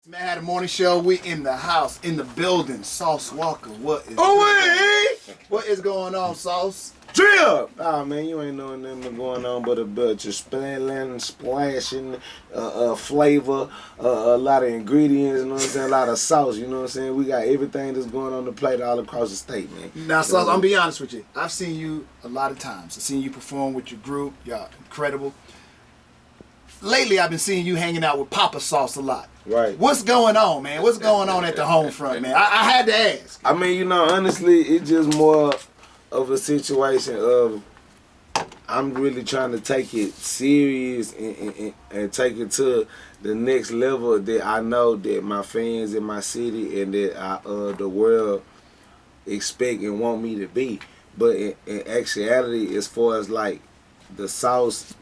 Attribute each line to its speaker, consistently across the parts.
Speaker 1: Man, had a morning show. We in the house, in the building. Sauce Walka, what is going on, Sauce?
Speaker 2: Drip! Ah, man, you ain't knowing nothing going on but a bunch of splashing, flavor, a lot of ingredients, you know what I'm saying? A lot of sauce, you know what I'm saying? We got everything that's going on the plate all across the state, man.
Speaker 1: Now, Sauce, I'm gonna be honest with you. I've seen you a lot of times. I've seen you perform with your group. Y'all incredible. Lately, I've been seeing you hanging out with Papa Sauce a lot.
Speaker 2: Right.
Speaker 1: What's going on, man? What's going on at the home front, man? I had to ask.
Speaker 2: I mean, you know, honestly, it's just more of a situation of I'm really trying to take it serious and take it to the next level that I know that my fans in my city and that the world expect and want me to be. But in actuality, as far as like the Sauce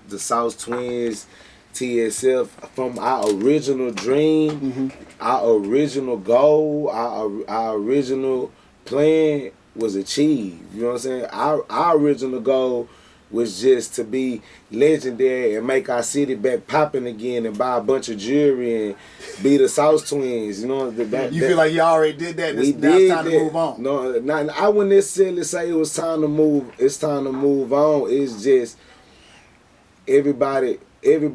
Speaker 2: Twins, TSF, from our original dream, our original goal, our original plan was achieved. You know what I'm saying? Our original goal was just to be legendary and make our city back popping again and buy a bunch of jewelry and be the Sauce Twins. You know,
Speaker 1: you feel like you already did that? Now it's time to move on.
Speaker 2: No, I wouldn't necessarily say it was time to move. It's time to move on. It's just everybody in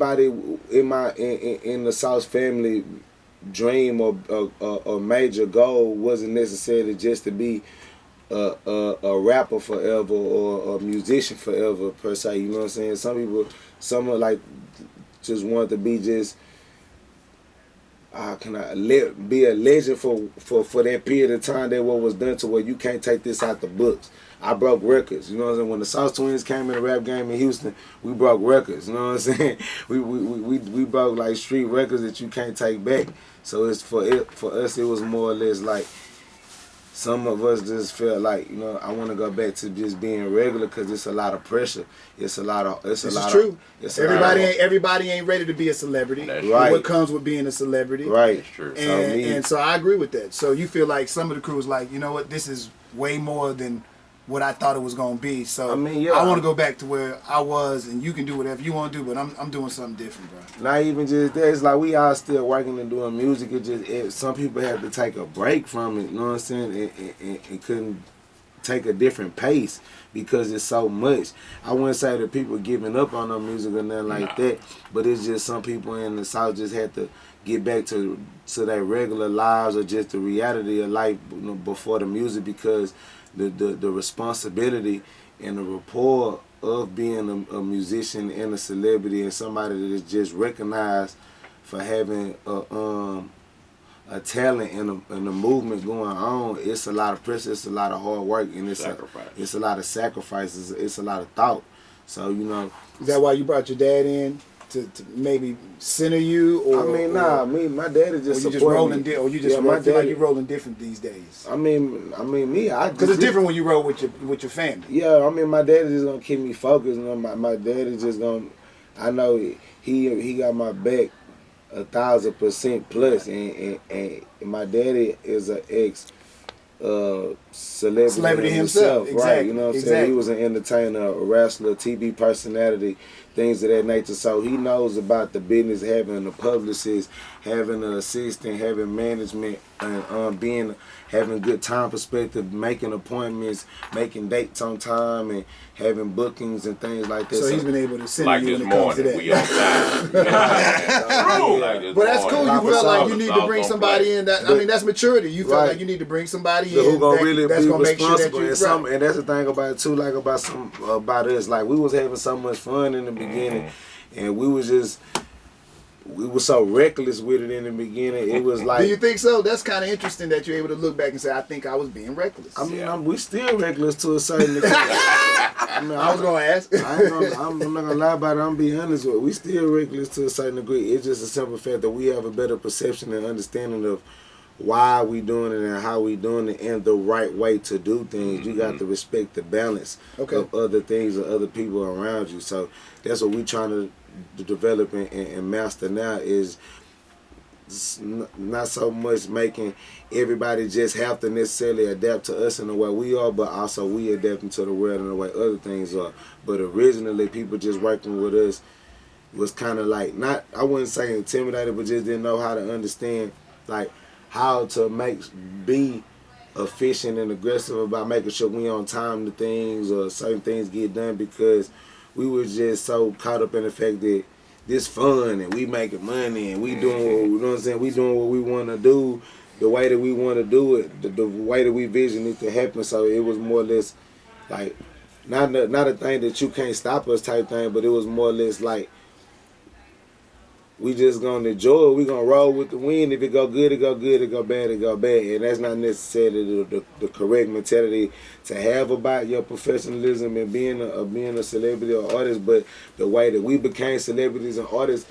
Speaker 2: the Sauce family dream or major goal wasn't necessarily just to be a rapper forever or a musician forever per se. You know what I'm saying? Some are like just want to be just be a legend for that period of time that what was done to where you can't take this out the books. I broke records, you know what I'm saying? When the Sauce Twins came in the rap game in Houston, we broke records, you know what I'm saying? We broke like street records that you can't take back. So it's for us it was more or less like some of us just felt like, you know, I want to go back to just being regular because it's a lot of pressure.
Speaker 1: Everybody ain't ready to be a celebrity.
Speaker 3: That's
Speaker 2: right.
Speaker 1: What comes with being a celebrity.
Speaker 2: Right.
Speaker 3: That's true.
Speaker 1: And so I agree with that. So you feel like some of the crew is like, you know what, this is way more than what I thought it was gonna be. So I mean, yeah, I want to go back to where I was, and you can do whatever you want to do, but I'm doing something different, bro.
Speaker 2: Not even just that. It's like we all still working and doing music. Some people have to take a break from it. You know what I'm saying? And couldn't take a different pace because it's so much. I wouldn't say that people giving up on no music or nothing like that, but it's just some people in the South just had to get back to their regular lives or just the reality of life, you know, before the music, because the responsibility and the rapport of being a musician and a celebrity and somebody that is just recognized for having a talent and a movement going on, it's a lot of pressure, it's a lot of hard work, and it's a lot of sacrifices, it's a lot of thought. So, you know.
Speaker 1: Is that why you brought your dad in? To maybe center you, or
Speaker 2: I mean, nah, my daddy just
Speaker 1: or you just rolling, or you just feel like you're rolling different these days.
Speaker 2: I mean, me,
Speaker 1: because it's different when you roll with your family.
Speaker 2: Yeah, I mean, my daddy just gonna keep me focused. You know, my daddy just gonna. I know he got my back 1,000% plus, and my daddy is an ex celebrity himself, right?
Speaker 1: Exactly.
Speaker 2: You know what I'm saying? He was an entertainer, a wrestler, TV personality, things of that nature. So he knows about the business, having a publicist, having an assistant, having management, and having good time perspective, making appointments, making dates on time, and having bookings and things like that.
Speaker 1: So he's been able to send
Speaker 3: like
Speaker 1: you
Speaker 3: this
Speaker 1: when it comes to that.
Speaker 3: We on time.
Speaker 1: But that's cool. You felt like you need to bring somebody in. I mean, that's maturity. You felt like you need to bring somebody in
Speaker 2: who gonna really
Speaker 1: that's
Speaker 2: be
Speaker 1: gonna make sure that
Speaker 2: responsible. And that's the thing about it too, like about us. Like, we was having so much fun in the beginning, and we were so reckless with it in the beginning. It was like.
Speaker 1: Do you think so? That's kind of interesting that you're able to look back and say, I think I was being reckless.
Speaker 2: I mean, we still reckless to a certain degree.
Speaker 1: I was gonna ask.
Speaker 2: I'm not gonna lie about it. I'm being honest with it. We still reckless to a certain degree. It's just a simple fact that we have a better perception and understanding of why we doing it and how we doing it and the right way to do things. You got to respect the balance of other things or other people around you. So that's what we trying to develop and master now, is not so much making everybody just have to necessarily adapt to us in the way we are, but also we adapting to the world in the way other things are. But originally, people just working with us was kind of like, not, I wouldn't say intimidated, but just didn't know how to understand like how to be efficient and aggressive about making sure we on time to things or certain things get done, because we were just so caught up in the fact that this fun and we making money and we doing what, you know what I'm saying, we doing what we want to do the way that we want to do it, the way that we vision it to happen. So it was more or less like not a thing that you can't stop us type thing, but it was more or less like we just gonna enjoy it. We gonna roll with the wind. If it go good, it go good. It go bad, it go bad. And that's not necessarily the correct mentality to have about your professionalism and being a celebrity or artist. But the way that we became celebrities and artists,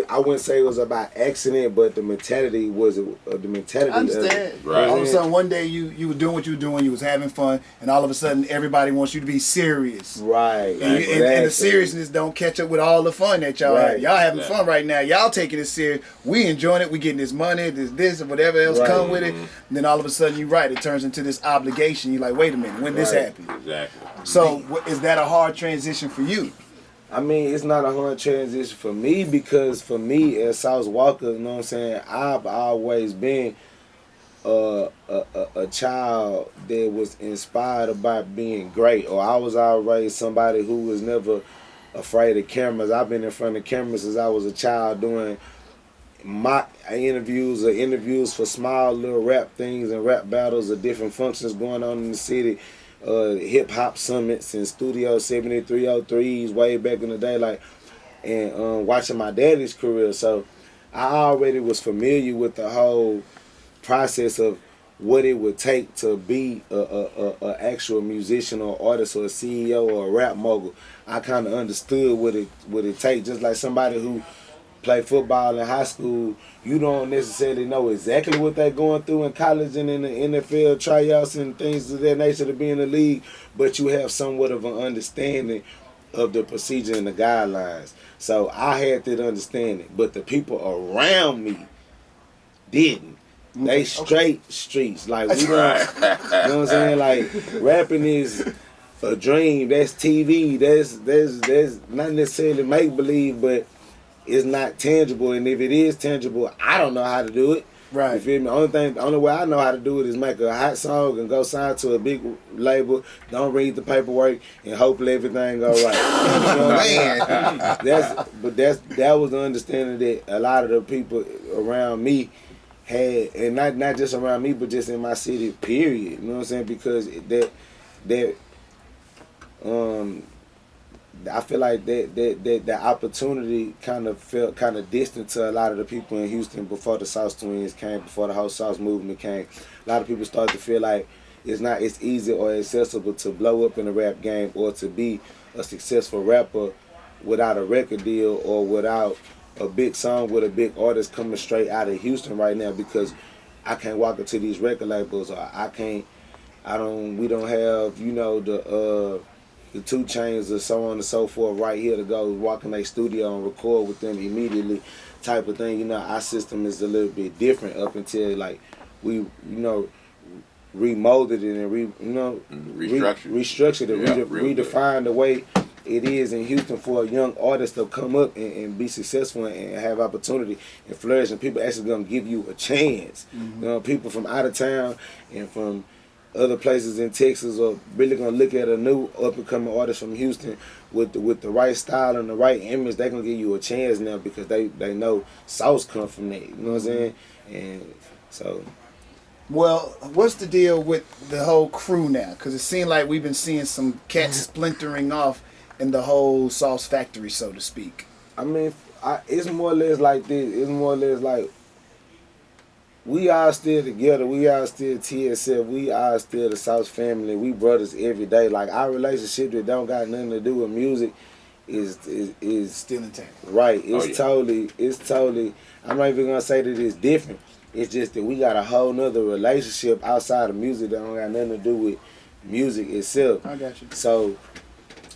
Speaker 2: I wouldn't say it was about accident, but the mentality was the mentality.
Speaker 1: I understand. Right. All of a sudden, one day you were doing what you were doing, you was having fun, and all of a sudden everybody wants you to be serious.
Speaker 2: Right.
Speaker 1: And the seriousness don't catch up with all the fun that y'all have. Y'all having fun right now. Y'all taking it serious. We enjoying it. We getting this money, this and whatever else come with it. And then all of a sudden, you're right. It turns into this obligation. You're like, wait a minute, when this happened?
Speaker 3: Exactly.
Speaker 1: So is that a hard transition for you?
Speaker 2: I mean, it's not a hard transition for me, because for me as Sauce Walka, you know what I'm saying, I've always been a child that was inspired about being great, or I was always somebody who was never afraid of cameras. I've been in front of cameras since I was a child doing mock interviews for small little rap things and rap battles of different functions going on in the city. Hip hop summits and Studio 7303s way back in the day, like, and watching my daddy's career. So I already was familiar with the whole process of what it would take to be a actual musician or artist or a CEO or a rap mogul. I kind of understood what it takes. Just like somebody who played football in high school, you don't necessarily know exactly what they're going through in college and in the NFL tryouts and things of that nature to be in the league, but you have somewhat of an understanding of the procedure and the guidelines. So I had that understanding, but the people around me didn't. They straight streets. Like, we don't, you know what I'm saying? Like, rapping is a dream. That's TV. That's not necessarily make-believe, but it's not tangible, and if it is tangible, I don't know how to do it.
Speaker 1: Right.
Speaker 2: You feel me? The only way I know how to do it is make a hot song and go sign to a big label, don't read the paperwork, and hopefully everything go right. You know what Man. That was the understanding that a lot of the people around me had, and not just around me, but just in my city, period. You know what I'm saying? Because I feel like that opportunity kind of felt kind of distant to a lot of the people in Houston before the Sauce Twins came, before the whole Sauce movement came. A lot of people started to feel like it's easy or accessible to blow up in the rap game or to be a successful rapper without a record deal or without a big song with a big artist coming straight out of Houston right now, because I can't walk into these record labels, or we don't have, you know, the 2 Chainz or so on and so forth right here to go walk in their studio and record with them immediately type of thing. You know, our system is a little bit different up until, like, we, you know, remolded it and restructured it, redefined the way it is in Houston for a young artist to come up and be successful and have opportunity and flourish, and people actually gonna give you a chance. You know, people from out of town and from other places in Texas are really gonna look at a new up and coming artist from Houston with the right style and the right image. They gonna give you a chance now because they know Sauce come from that. You know what I'm saying? And so.
Speaker 1: Well, what's the deal with the whole crew now? Because it seemed like we've been seeing some cats splintering off in the whole Sauce factory, so to speak.
Speaker 2: I mean, it's more or less like this. It's more or less like we are still together. We are still TSF. We are still the Sauce family. We brothers every day. Like, our relationship that don't got nothing to do with music is
Speaker 1: still intact.
Speaker 2: Right. It's totally. I'm not even gonna say that it's different. It's just that we got a whole nother relationship outside of music that don't got nothing to do with music itself.
Speaker 1: I got you.
Speaker 2: So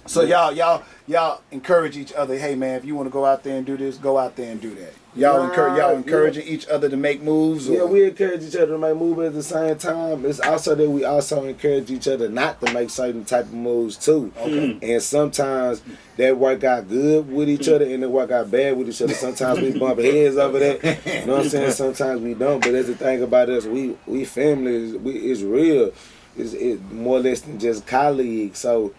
Speaker 1: So y'all encourage each other. Hey man, if you want to go out there and do this, go out there and do that. Y'all encouraging each other to make moves. Or?
Speaker 2: Yeah, we encourage each other to make moves, but at the same time, it's also that we also encourage each other not to make certain type of moves too. Okay. And sometimes that work out good with each other, and it work out bad with each other. Sometimes we bump heads over that. You know what I'm saying? Sometimes we don't. But that's the thing about us. We family. It's real. It's more or less than just colleagues. So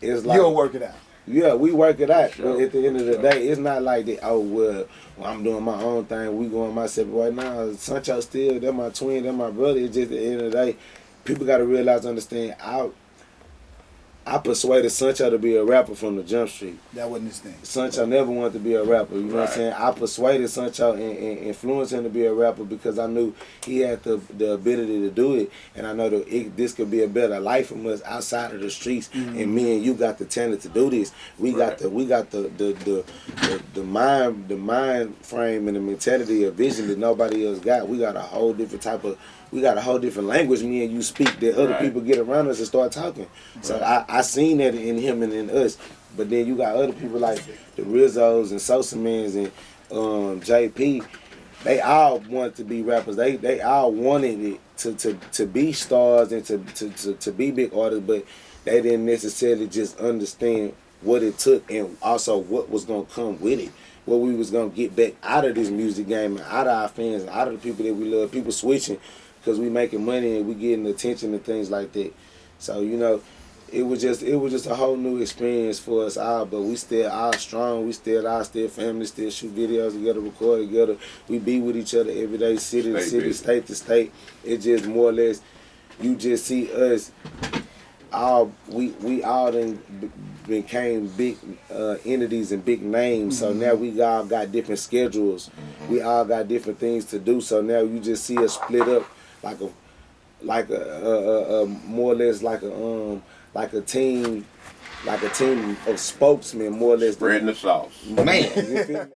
Speaker 2: it's like
Speaker 1: you'll work it out.
Speaker 2: Yeah, we work it out. Sure. But at the end of the day, it's not like that. Oh well, I'm doing my own thing. We going my separate way. Now, Sancho still, they're my twin, they're my brother. It's just at the end of the day, people got to realize, understand. I persuaded Sancho to be a rapper from the Jump Street.
Speaker 1: That wasn't his thing.
Speaker 2: Sancho never wanted to be a rapper. You know what I'm saying? I persuaded Sancho and influenced him to be a rapper because I knew he had the ability to do it, and I know that this could be a better life for us outside of the streets. Mm-hmm. And me and you got the talent to do this. We got the mind frame and the mentality of vision that nobody else got. We got a whole different language me and you speak that other people get around us and start talking. So I seen that in him and in us. But then you got other people like the Rizzos and Sosa Mans and JP. They all wanted to be rappers. They all wanted it to be stars and to be big artists, but they didn't necessarily just understand what it took and also what was gonna come with it. What we was gonna get back out of this music game and out of our fans and out of the people that we love. People switching because we making money and we getting attention and things like that. So, you know, it was just a whole new experience for us all, but we still all strong, we still all still family, still shoot videos together, record together. We be with each other every day, city to city, state to state. It just more or less, you just see us all, we all then became big entities and big names. So now we all got different schedules. We all got different things to do. So now you just see us split up like a more or less like a team of spokesmen, more or less.
Speaker 3: Spreading the sauce.
Speaker 2: Man, you feel me?